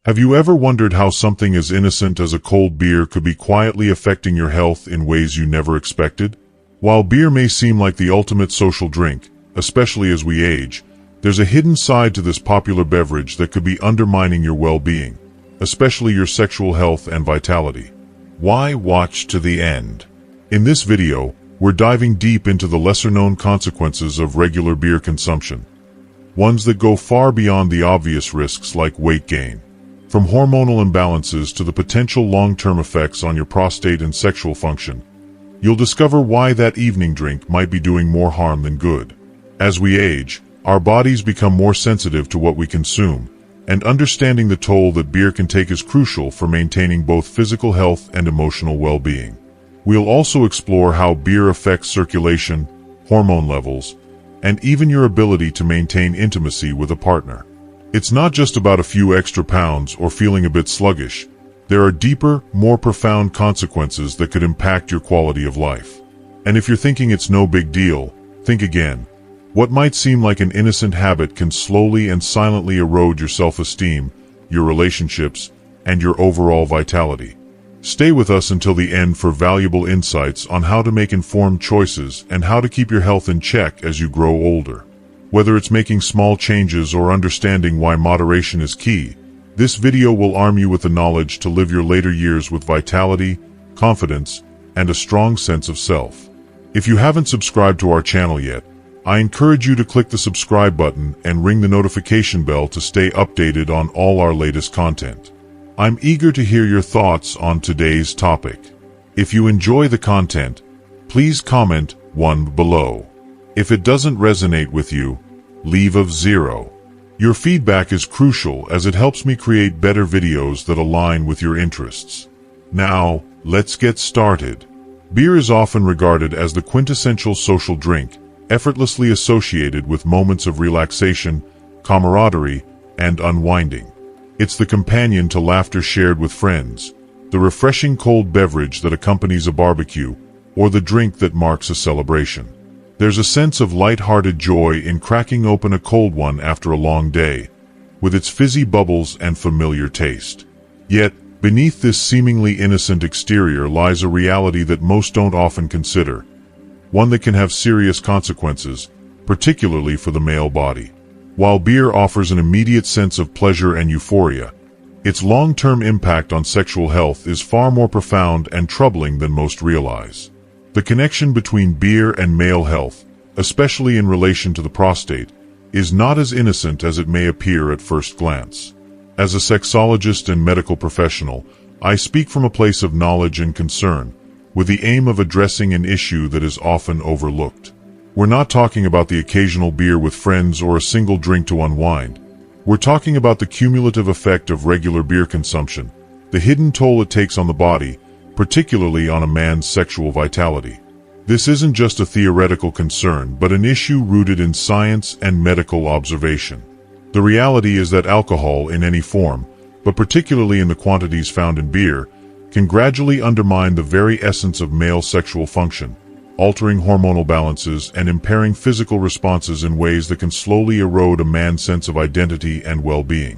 Have you ever wondered how something as innocent as a cold beer could be quietly affecting your health in ways you never expected? While beer may seem like the ultimate social drink, especially as we age, there's a hidden side to this popular beverage that could be undermining your well-being, especially your sexual health and vitality. Why watch to the end? In this video, we're diving deep into the lesser-known consequences of regular beer consumption, ones that go far beyond the obvious risks like weight gain. From hormonal imbalances to the potential long-term effects on your prostate and sexual function, you'll discover why that evening drink might be doing more harm than good. As we age, our bodies become more sensitive to what we consume, and understanding the toll that beer can take is crucial for maintaining both physical health and emotional well-being. We'll also explore how beer affects circulation, hormone levels, and even your ability to maintain intimacy with a partner. It's not just about a few extra pounds or feeling a bit sluggish. There are deeper, more profound consequences that could impact your quality of life. And if you're thinking it's no big deal, think again. What might seem like an innocent habit can slowly and silently erode your self-esteem, your relationships, and your overall vitality. Stay with us until the end for valuable insights on how to make informed choices and how to keep your health in check as you grow older. Whether it's making small changes or understanding why moderation is key, this video will arm you with the knowledge to live your later years with vitality, confidence, and a strong sense of self. If you haven't subscribed to our channel yet, I encourage you to click the subscribe button and ring the notification bell to stay updated on all our latest content. I'm eager to hear your thoughts on today's topic. If you enjoy the content, please comment 1 below. If it doesn't resonate with you, leave a 0. Your feedback is crucial as it helps me create better videos that align with your interests. Now, let's get started. Beer is often regarded as the quintessential social drink, effortlessly associated with moments of relaxation, camaraderie, and unwinding. It's the companion to laughter shared with friends, the refreshing cold beverage that accompanies a barbecue, or the drink that marks a celebration. There's a sense of light-hearted joy in cracking open a cold one after a long day, with its fizzy bubbles and familiar taste. Yet, beneath this seemingly innocent exterior lies a reality that most don't often consider, one that can have serious consequences, particularly for the male body. While beer offers an immediate sense of pleasure and euphoria, its long-term impact on sexual health is far more profound and troubling than most realize. The connection between beer and male health, especially in relation to the prostate, is not as innocent as it may appear at first glance. As a sexologist and medical professional, I speak from a place of knowledge and concern, with the aim of addressing an issue that is often overlooked. We're not talking about the occasional beer with friends or a single drink to unwind. We're talking about the cumulative effect of regular beer consumption, the hidden toll it takes on the body, particularly on a man's sexual vitality. This isn't just a theoretical concern, but an issue rooted in science and medical observation. The reality is that alcohol in any form, but particularly in the quantities found in beer, can gradually undermine the very essence of male sexual function, altering hormonal balances and impairing physical responses in ways that can slowly erode a man's sense of identity and well-being.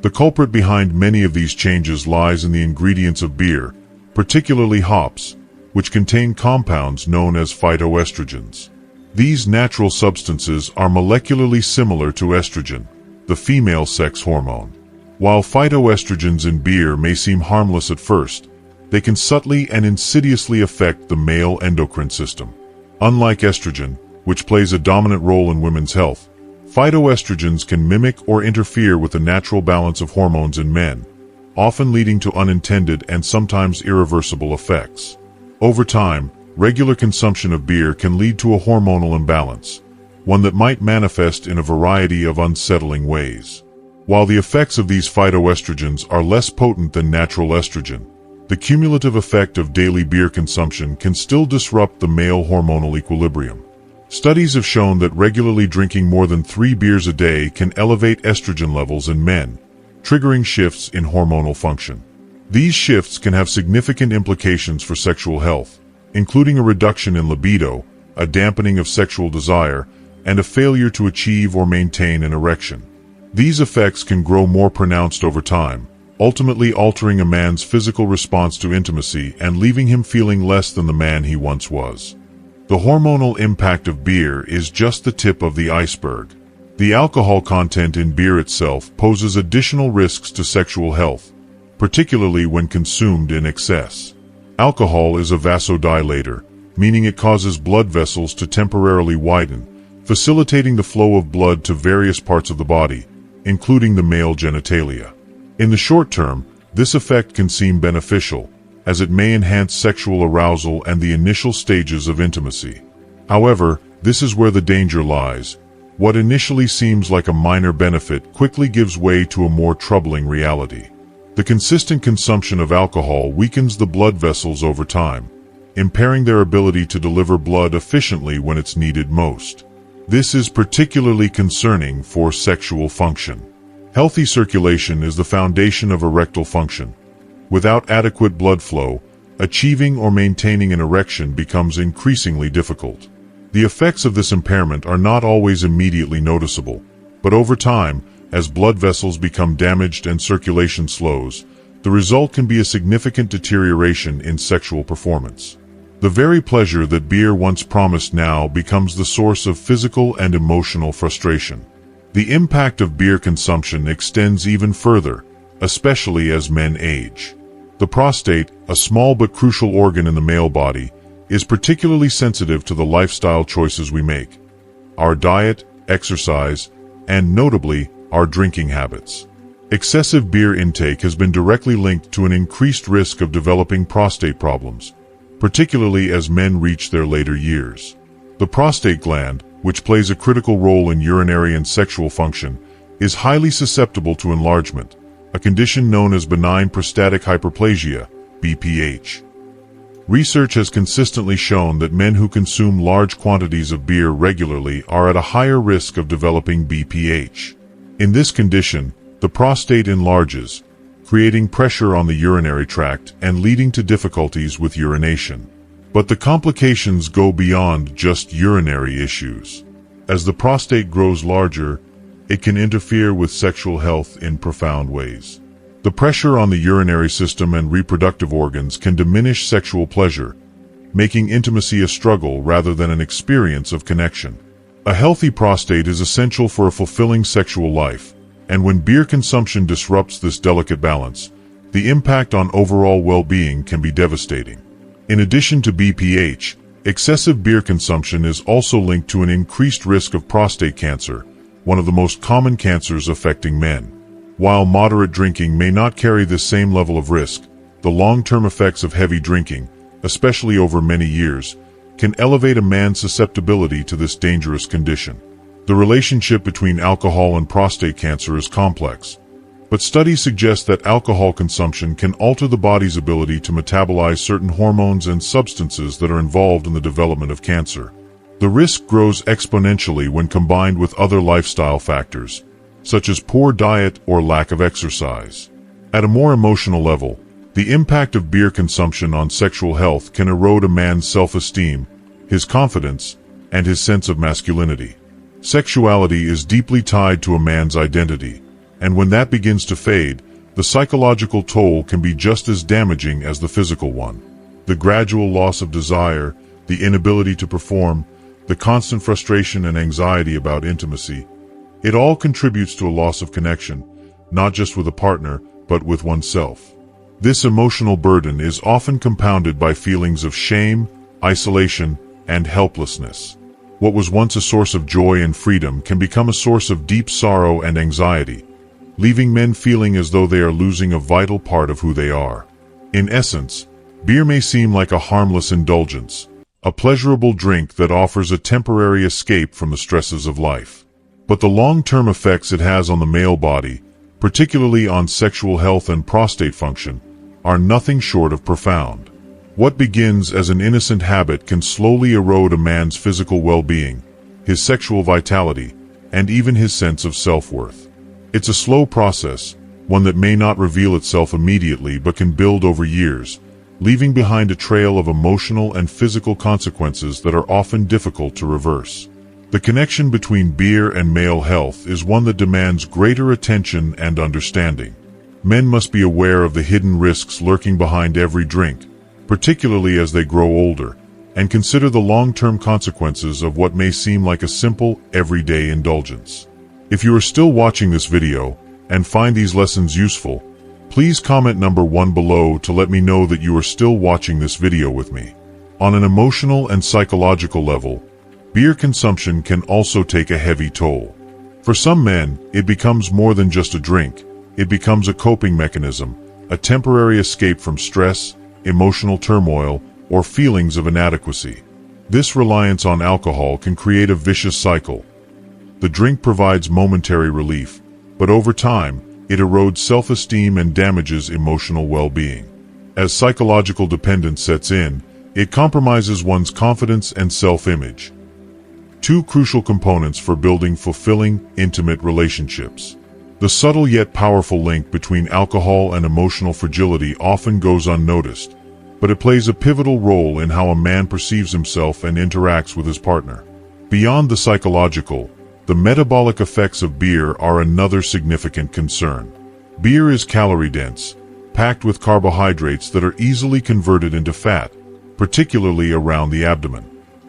The culprit behind many of these changes lies in the ingredients of beer, particularly hops, which contain compounds known as phytoestrogens. These natural substances are molecularly similar to estrogen, the female sex hormone. While phytoestrogens in beer may seem harmless at first, they can subtly and insidiously affect the male endocrine system. Unlike estrogen, which plays a dominant role in women's health, phytoestrogens can mimic or interfere with the natural balance of hormones in men, often leading to unintended and sometimes irreversible effects. Over time, regular consumption of beer can lead to a hormonal imbalance, one that might manifest in a variety of unsettling ways. While the effects of these phytoestrogens are less potent than natural estrogen, the cumulative effect of daily beer consumption can still disrupt the male hormonal equilibrium. Studies have shown that regularly drinking more than 3 beers a day can elevate estrogen levels in men, triggering shifts in hormonal function. These shifts can have significant implications for sexual health, including a reduction in libido, a dampening of sexual desire, and a failure to achieve or maintain an erection. These effects can grow more pronounced over time, ultimately altering a man's physical response to intimacy and leaving him feeling less than the man he once was. The hormonal impact of beer is just the tip of the iceberg. The alcohol content in beer itself poses additional risks to sexual health, particularly when consumed in excess. Alcohol is a vasodilator, meaning it causes blood vessels to temporarily widen, facilitating the flow of blood to various parts of the body, including the male genitalia. In the short term, this effect can seem beneficial, as it may enhance sexual arousal and the initial stages of intimacy. However, this is where the danger lies. What initially seems like a minor benefit quickly gives way to a more troubling reality. The consistent consumption of alcohol weakens the blood vessels over time, impairing their ability to deliver blood efficiently when it's needed most. This is particularly concerning for sexual function. Healthy circulation is the foundation of erectile function. Without adequate blood flow, achieving or maintaining an erection becomes increasingly difficult. The effects of this impairment are not always immediately noticeable, but over time, as blood vessels become damaged and circulation slows, the result can be a significant deterioration in sexual performance. The very pleasure that beer once promised now becomes the source of physical and emotional frustration. The impact of beer consumption extends even further, especially as men age. The prostate, a small but crucial organ in the male body, is particularly sensitive to the lifestyle choices we make. Our diet, exercise, and notably, our drinking habits. Excessive beer intake has been directly linked to an increased risk of developing prostate problems, particularly as men reach their later years. The prostate gland, which plays a critical role in urinary and sexual function, is highly susceptible to enlargement, a condition known as benign prostatic hyperplasia, BPH. Research has consistently shown that men who consume large quantities of beer regularly are at a higher risk of developing BPH. In this condition, the prostate enlarges, creating pressure on the urinary tract and leading to difficulties with urination. But the complications go beyond just urinary issues. As the prostate grows larger, it can interfere with sexual health in profound ways. The pressure on the urinary system and reproductive organs can diminish sexual pleasure, making intimacy a struggle rather than an experience of connection. A healthy prostate is essential for a fulfilling sexual life, and when beer consumption disrupts this delicate balance, the impact on overall well-being can be devastating. In addition to BPH, excessive beer consumption is also linked to an increased risk of prostate cancer, one of the most common cancers affecting men. While moderate drinking may not carry this same level of risk, the long-term effects of heavy drinking, especially over many years, can elevate a man's susceptibility to this dangerous condition. The relationship between alcohol and prostate cancer is complex, but studies suggest that alcohol consumption can alter the body's ability to metabolize certain hormones and substances that are involved in the development of cancer. The risk grows exponentially when combined with other lifestyle factors, such as poor diet or lack of exercise. At a more emotional level, the impact of beer consumption on sexual health can erode a man's self-esteem, his confidence, and his sense of masculinity. Sexuality is deeply tied to a man's identity, and when that begins to fade, the psychological toll can be just as damaging as the physical one. The gradual loss of desire, the inability to perform, the constant frustration and anxiety about intimacy, it all contributes to a loss of connection, not just with a partner, but with oneself. This emotional burden is often compounded by feelings of shame, isolation, and helplessness. What was once a source of joy and freedom can become a source of deep sorrow and anxiety, leaving men feeling as though they are losing a vital part of who they are. In essence, beer may seem like a harmless indulgence, a pleasurable drink that offers a temporary escape from the stresses of life. But the long-term effects it has on the male body, particularly on sexual health and prostate function, are nothing short of profound. What begins as an innocent habit can slowly erode a man's physical well-being, his sexual vitality, and even his sense of self-worth. It's a slow process, one that may not reveal itself immediately but can build over years, leaving behind a trail of emotional and physical consequences that are often difficult to reverse. The connection between beer and male health is one that demands greater attention and understanding. men must be aware of the hidden risks lurking behind every drink, particularly as they grow older, and consider the long-term consequences of what may seem like a simple, everyday indulgence. If you are still watching this video and find these lessons useful, please comment number 1 below to let me know that you are still watching this video with me. On an emotional and psychological level, beer consumption can also take a heavy toll. For some men, it becomes more than just a drink. It becomes a coping mechanism, a temporary escape from stress, emotional turmoil, or feelings of inadequacy. This reliance on alcohol can create a vicious cycle. The drink provides momentary relief, but over time, it erodes self-esteem and damages emotional well-being. As psychological dependence sets in, it compromises one's confidence and self-image. Two crucial components for building fulfilling, intimate relationships. The subtle yet powerful link between alcohol and emotional fragility often goes unnoticed, but it plays a pivotal role in how a man perceives himself and interacts with his partner. Beyond the psychological, the metabolic effects of beer are another significant concern. Beer is calorie-dense, packed with carbohydrates that are easily converted into fat, particularly around the abdomen.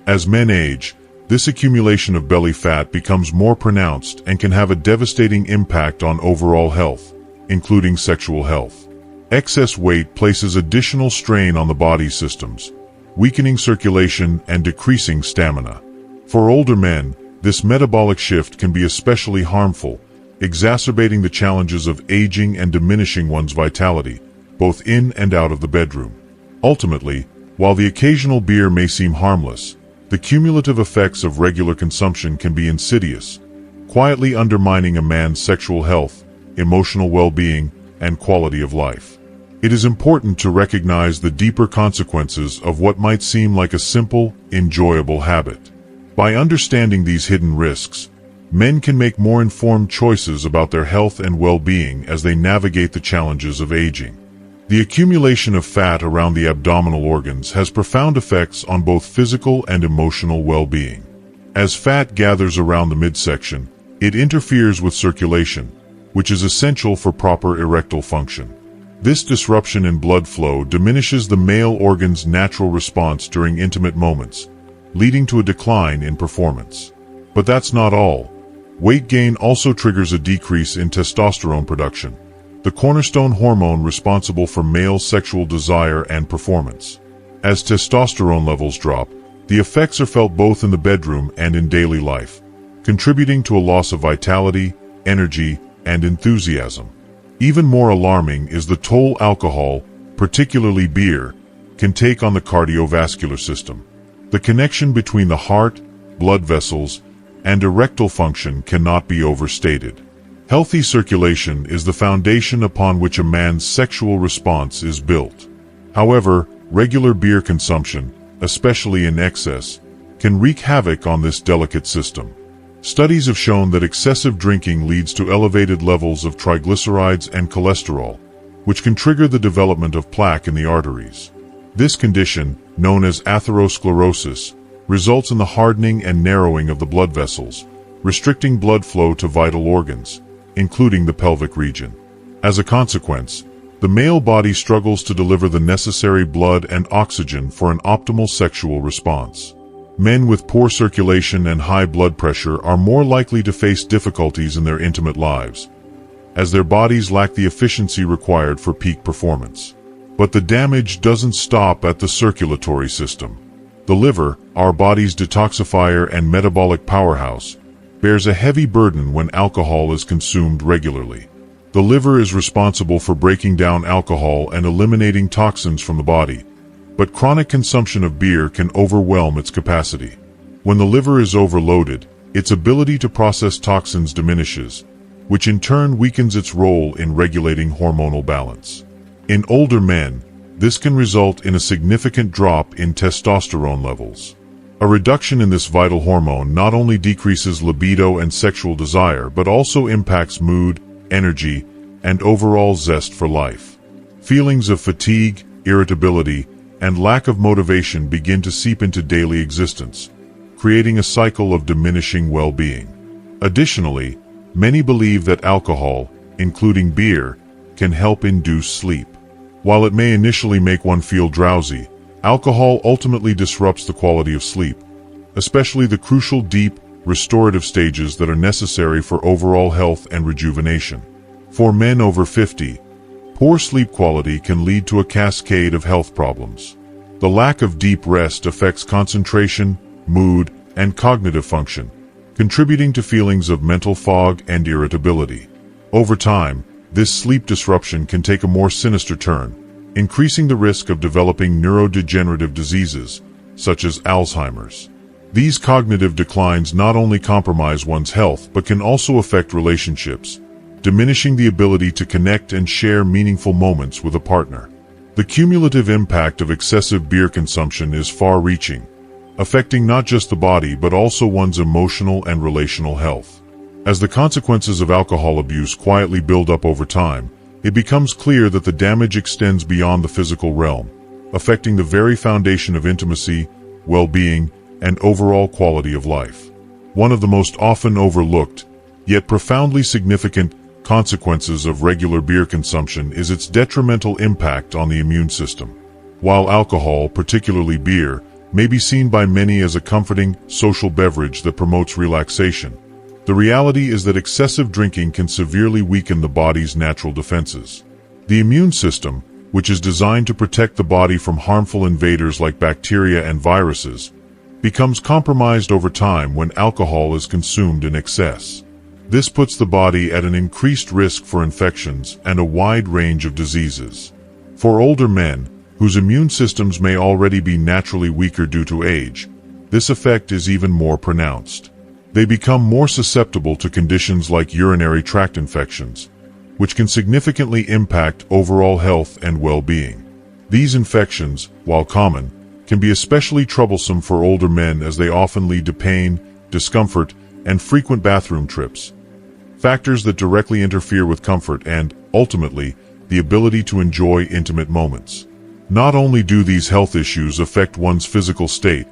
As men age, this accumulation of belly fat becomes more pronounced and can have a devastating impact on overall health, including sexual health. Excess weight places additional strain on the body's systems, weakening circulation and decreasing stamina. For older men, this metabolic shift can be especially harmful, exacerbating the challenges of aging and diminishing one's vitality, both in and out of the bedroom. Ultimately, while the occasional beer may seem harmless, the cumulative effects of regular consumption can be insidious, quietly undermining a man's sexual health, emotional well-being, and quality of life. It is important to recognize the deeper consequences of what might seem like a simple, enjoyable habit. By understanding these hidden risks, men can make more informed choices about their health and well-being as they navigate the challenges of aging. The accumulation of fat around the abdominal organs has profound effects on both physical and emotional well-being. As fat gathers around the midsection, it interferes with circulation, which is essential for proper erectile function. This disruption in blood flow diminishes the male organ's natural response during intimate moments, leading to a decline in performance. But that's not all. Weight gain also triggers a decrease in testosterone production, the cornerstone hormone responsible for male sexual desire and performance. As testosterone levels drop, the effects are felt both in the bedroom and in daily life, contributing to a loss of vitality, energy, and enthusiasm. Even more alarming is the toll alcohol, particularly beer, can take on the cardiovascular system. The connection between the heart, blood vessels, and erectile function cannot be overstated. Healthy circulation is the foundation upon which a man's sexual response is built. However, regular beer consumption, especially in excess, can wreak havoc on this delicate system. Studies have shown that excessive drinking leads to elevated levels of triglycerides and cholesterol, which can trigger the development of plaque in the arteries. This condition, known as atherosclerosis, results in the hardening and narrowing of the blood vessels, restricting blood flow to vital organs, including the pelvic region. As a consequence, the male body struggles to deliver the necessary blood and oxygen for an optimal sexual response. Men with poor circulation and high blood pressure are more likely to face difficulties in their intimate lives, as their bodies lack the efficiency required for peak performance. But the damage doesn't stop at the circulatory system. The liver, our body's detoxifier and metabolic powerhouse, bears a heavy burden when alcohol is consumed regularly. The liver is responsible for breaking down alcohol and eliminating toxins from the body, but chronic consumption of beer can overwhelm its capacity. When the liver is overloaded, its ability to process toxins diminishes, which in turn weakens its role in regulating hormonal balance. In older men, this can result in a significant drop in testosterone levels. A reduction in this vital hormone not only decreases libido and sexual desire but also impacts mood, energy, and overall zest for life. Feelings of fatigue, irritability, and lack of motivation begin to seep into daily existence, creating a cycle of diminishing well-being. Additionally, many believe that alcohol, including beer, can help induce sleep. While it may initially make one feel drowsy, alcohol ultimately disrupts the quality of sleep, especially the crucial deep, restorative stages that are necessary for overall health and rejuvenation. For men over 50, poor sleep quality can lead to a cascade of health problems. The lack of deep rest affects concentration, mood, and cognitive function, contributing to feelings of mental fog and irritability. Over time, this sleep disruption can take a more sinister turn, increasing the risk of developing neurodegenerative diseases, such as Alzheimer's. These cognitive declines not only compromise one's health but can also affect relationships, diminishing the ability to connect and share meaningful moments with a partner. The cumulative impact of excessive beer consumption is far-reaching, affecting not just the body but also one's emotional and relational health. As the consequences of alcohol abuse quietly build up over time, it becomes clear that the damage extends beyond the physical realm, affecting the very foundation of intimacy, well-being, and overall quality of life. One of the most often overlooked, yet profoundly significant, consequences of regular beer consumption is its detrimental impact on the immune system. While alcohol, particularly beer, may be seen by many as a comforting, social beverage that promotes relaxation, the reality is that excessive drinking can severely weaken the body's natural defenses. The immune system, which is designed to protect the body from harmful invaders like bacteria and viruses, becomes compromised over time when alcohol is consumed in excess. This puts the body at an increased risk for infections and a wide range of diseases. For older men, whose immune systems may already be naturally weaker due to age, this effect is even more pronounced. They become more susceptible to conditions like urinary tract infections, which can significantly impact overall health and well-being. These infections, while common, can be especially troublesome for older men as they often lead to pain, discomfort, and frequent bathroom trips, factors that directly interfere with comfort and, ultimately, the ability to enjoy intimate moments. Not only do these health issues affect one's physical state,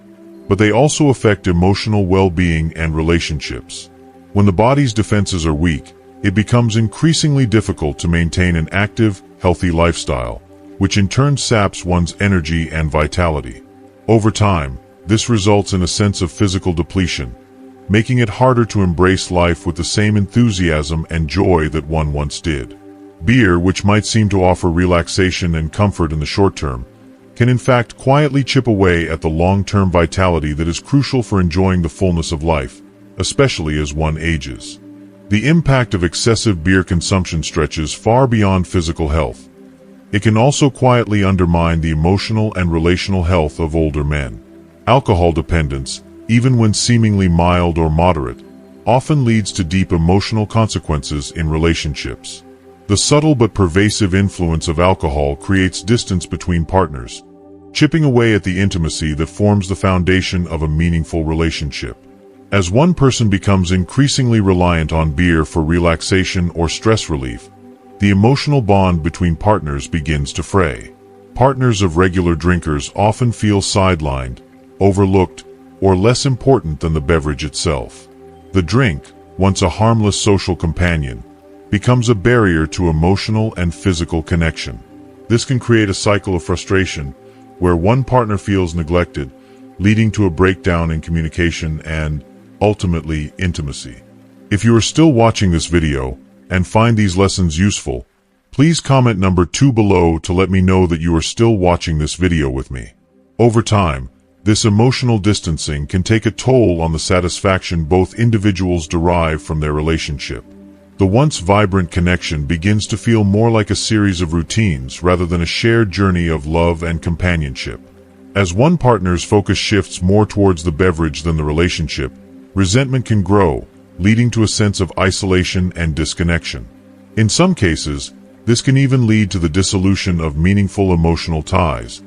but they also affect emotional well-being and relationships. When the body's defenses are weak, it becomes increasingly difficult to maintain an active, healthy lifestyle, which in turn saps one's energy and vitality. Over time, this results in a sense of physical depletion, making it harder to embrace life with the same enthusiasm and joy that one once did. Beer, which might seem to offer relaxation and comfort in the short term, can in fact quietly chip away at the long-term vitality that is crucial for enjoying the fullness of life, especially as one ages. The impact of excessive beer consumption stretches far beyond physical health. It can also quietly undermine the emotional and relational health of older men. Alcohol dependence, even when seemingly mild or moderate, often leads to deep emotional consequences in relationships. The subtle but pervasive influence of alcohol creates distance between partners, chipping away at the intimacy that forms the foundation of a meaningful relationship. As one person becomes increasingly reliant on beer for relaxation or stress relief, the emotional bond between partners begins to fray. Partners of regular drinkers often feel sidelined, overlooked, or less important than the beverage itself. The drink, once a harmless social companion, becomes a barrier to emotional and physical connection. This can create a cycle of frustration, where one partner feels neglected, leading to a breakdown in communication and, ultimately, intimacy. If you are still watching this video, and find these lessons useful, please comment number 2 below to let me know that you are still watching this video with me. Over time, this emotional distancing can take a toll on the satisfaction both individuals derive from their relationship. The once vibrant connection begins to feel more like a series of routines rather than a shared journey of love and companionship. As one partner's focus shifts more towards the beverage than the relationship, resentment can grow, leading to a sense of isolation and disconnection. In some cases, this can even lead to the dissolution of meaningful emotional ties,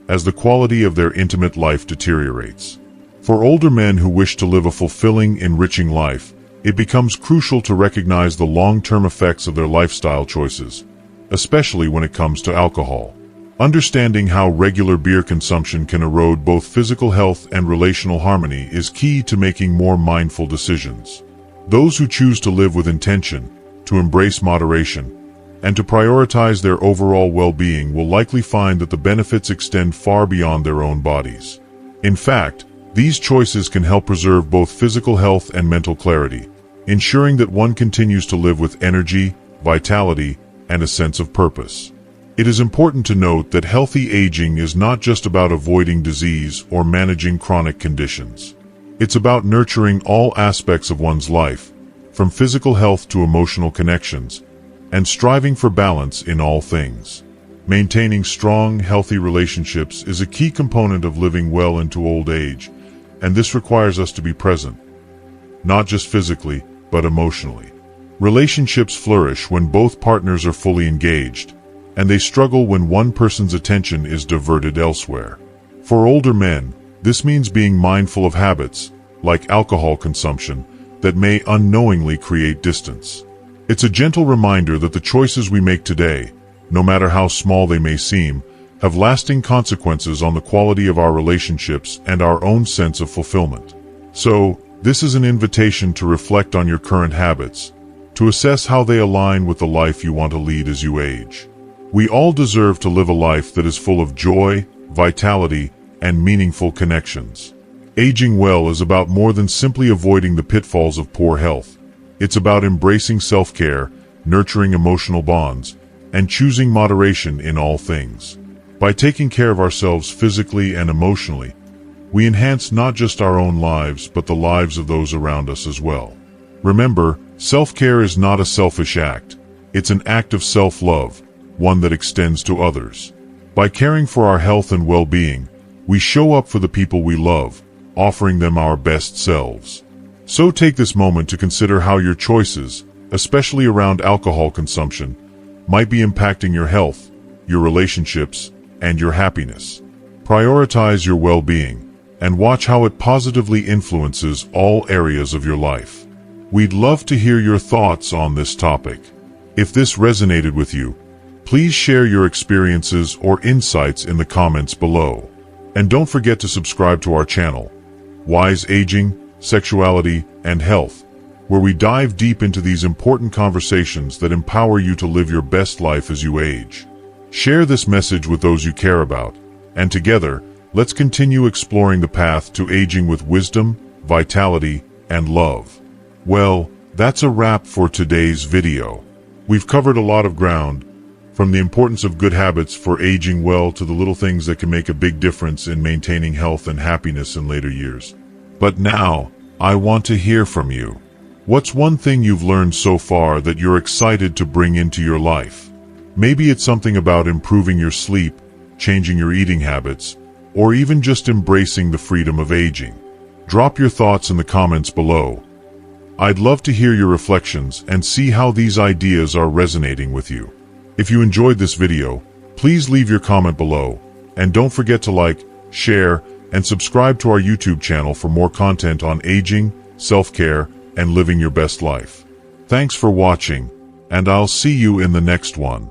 as the quality of their intimate life deteriorates. For older men who wish to live a fulfilling, enriching life, it becomes crucial to recognize the long-term effects of their lifestyle choices, especially when it comes to alcohol. Understanding how regular beer consumption can erode both physical health and relational harmony is key to making more mindful decisions. Those who choose to live with intention, to embrace moderation, and to prioritize their overall well-being will likely find that the benefits extend far beyond their own bodies. In fact, these choices can help preserve both physical health and mental clarity, ensuring that one continues to live with energy, vitality, and a sense of purpose. It is important to note that healthy aging is not just about avoiding disease or managing chronic conditions. It's about nurturing all aspects of one's life, from physical health to emotional connections, and striving for balance in all things. Maintaining strong, healthy relationships is a key component of living well into old age, and this requires us to be present, not just physically, but emotionally. Relationships flourish when both partners are fully engaged, and they struggle when one person's attention is diverted elsewhere. For older men, this means being mindful of habits, like alcohol consumption, that may unknowingly create distance. It's a gentle reminder that the choices we make today, no matter how small they may seem, have lasting consequences on the quality of our relationships and our own sense of fulfillment. So, this is an invitation to reflect on your current habits, to assess how they align with the life you want to lead as you age. We all deserve to live a life that is full of joy, vitality, and meaningful connections. Aging well is about more than simply avoiding the pitfalls of poor health. It's about embracing self-care, nurturing emotional bonds, and choosing moderation in all things. By taking care of ourselves physically and emotionally, we enhance not just our own lives but the lives of those around us as well. Remember, self-care is not a selfish act. It's an act of self-love, one that extends to others. By caring for our health and well-being, we show up for the people we love, offering them our best selves. So take this moment to consider how your choices, especially around alcohol consumption, might be impacting your health, your relationships, and your happiness. Prioritize your well-being, and watch how it positively influences all areas of your life. We'd love to hear your thoughts on this topic. If this resonated with you, please share your experiences or insights in the comments below. And don't forget to subscribe to our channel, Wise Aging, Sexuality, and Health, where we dive deep into these important conversations that empower you to live your best life as you age. Share this message with those you care about, and together, let's continue exploring the path to aging with wisdom, vitality, and love. Well, that's a wrap for today's video. We've covered a lot of ground, from the importance of good habits for aging well to the little things that can make a big difference in maintaining health and happiness in later years. But now, I want to hear from you. What's one thing you've learned so far that you're excited to bring into your life? Maybe it's something about improving your sleep, changing your eating habits, or even just embracing the freedom of aging. Drop your thoughts in the comments below. I'd love to hear your reflections and see how these ideas are resonating with you. If you enjoyed this video, please leave your comment below, and don't forget to like, share, and subscribe to our YouTube channel for more content on aging, self-care, and living your best life. Thanks for watching, and I'll see you in the next one.